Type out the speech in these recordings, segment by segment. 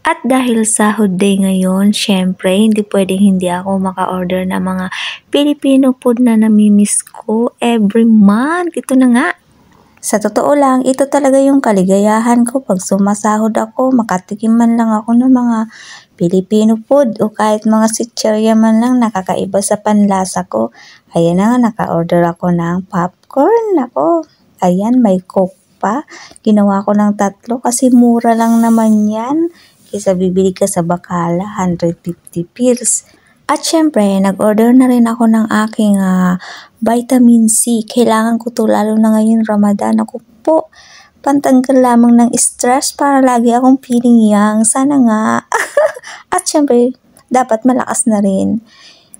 At dahil sahod day ngayon, syempre, hindi pwedeng hindi ako maka-order ng mga Filipino food na namimiss ko every month. Ito na nga. Sa totoo lang, ito talaga yung kaligayahan ko pag sumasahod ako, makatikim man lang ako ng mga Filipino food o kahit mga sitcherya man lang nakakaiba sa panlasa ko. Ayan na nga, naka-order ako ng popcorn. Ako, ayan, may coke pa. Ginawa ko ng 3 kasi mura lang naman yan. Kaysa bibili ka sa Bacala, 150 pills. At syempre, nag-order na rin ako ng aking vitamin C. Kailangan ko to lalo na ngayon Ramadan. Ako po, pantanggal lamang ng stress para lagi akong feeling young. Sana nga. At syempre, dapat malakas na rin.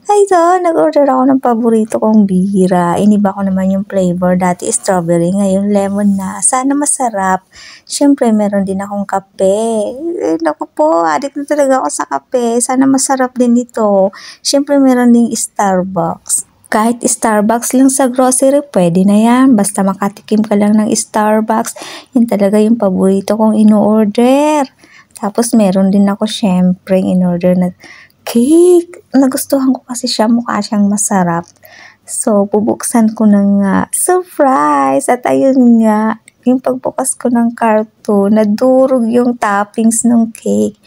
Ay ito, nag-order ako ng paborito kong bihira. Iniba ko naman yung flavor. Dati strawberry, ngayon lemon na. Sana masarap. Siyempre, meron din akong kape. Naku po, addict na talaga ako sa kape. Sana masarap din ito. Siyempre, meron ding Starbucks. Kahit Starbucks lang sa grocery, pwede na yan. Basta makatikim ka lang ng Starbucks. Yan talaga yung paborito kong ino-order. Tapos, meron din ako siyempre in-order na cake. Nagustuhan ko kasi siya, mukha siyang masarap. So, bubuksan ko ng surprise. At ayun nga, yung pagbukas ko ng karton, nadurog yung toppings ng cake.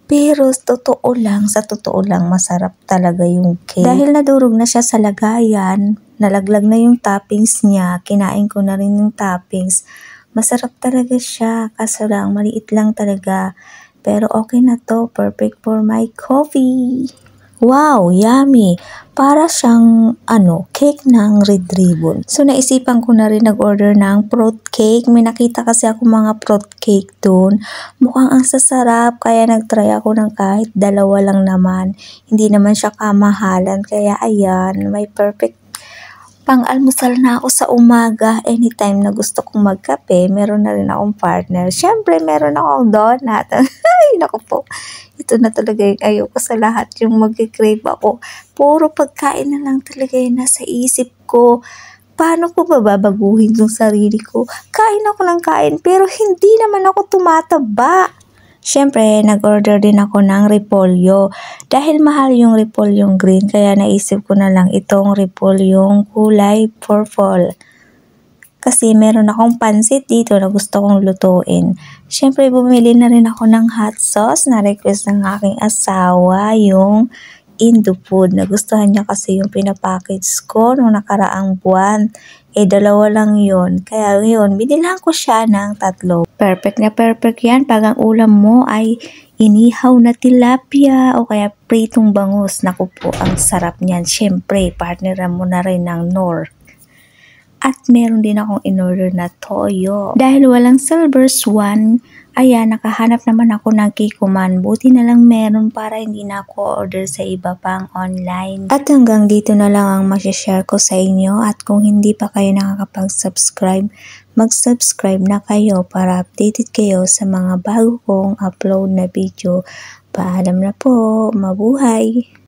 Pero sa totoo lang, masarap talaga yung cake. Dahil nadurog na siya sa lagayan, nalaglag na yung toppings niya, kinain ko na rin yung toppings. Masarap talaga siya, kaso lang, maliit lang talaga. Pero okay na to, perfect for my coffee. Wow, yummy! Para siyang cake ng Red Ribbon. So naisipan ko na rin nag-order ng fruit cake. May nakita kasi ako mga fruit cake doon. Mukhang ang sasarap, kaya nag-try ako ng kahit 2 lang naman. Hindi naman siya kamahalan, kaya ayan, may perfect pang-almusal na ako sa umaga. Anytime na gusto kong magkape, meron na rin akong partner. Siyempre, meron akong donut. Ay, naku po. Ito na talaga yung ayoko sa lahat, yung mag-crave ako. Puro pagkain na lang talaga yung nasa isip ko. Paano ko babaguhin yung sarili ko? Kain ako ng kain, pero hindi naman ako tumataba. Siyempre, nag-order din ako ng repolyo. Dahil mahal yung repolyong green, kaya naisip ko na lang itong repolyong kulay purple. Kasi meron akong pansit dito na gusto kong lutuin. Siyempre, bumili na rin ako ng hot sauce na request ng aking asawa, yung Indofood. Nagustuhan niya kasi yung pinapackage ko nung nakaraang buwan. 2 lang yun. Kaya yun, binilhan ko siya ng 3. Perfect na perfect yan pag ang ulam mo ay inihaw na tilapia o kaya pritong bangus. Naku po, ang sarap niyan. Siyempre, partneran mo na rin ng Knorr. At meron din akong in-order na toyo. Dahil walang silver swan, ayan, nakahanap naman ako ng Kikkoman. Buti na lang meron para hindi na ako order sa iba pang online. At hanggang dito na lang ang masashare ko sa inyo. At kung hindi pa kayo nakakapag-subscribe, mag-subscribe na kayo para updated kayo sa mga bago kong upload na video. Paalam na po, mabuhay!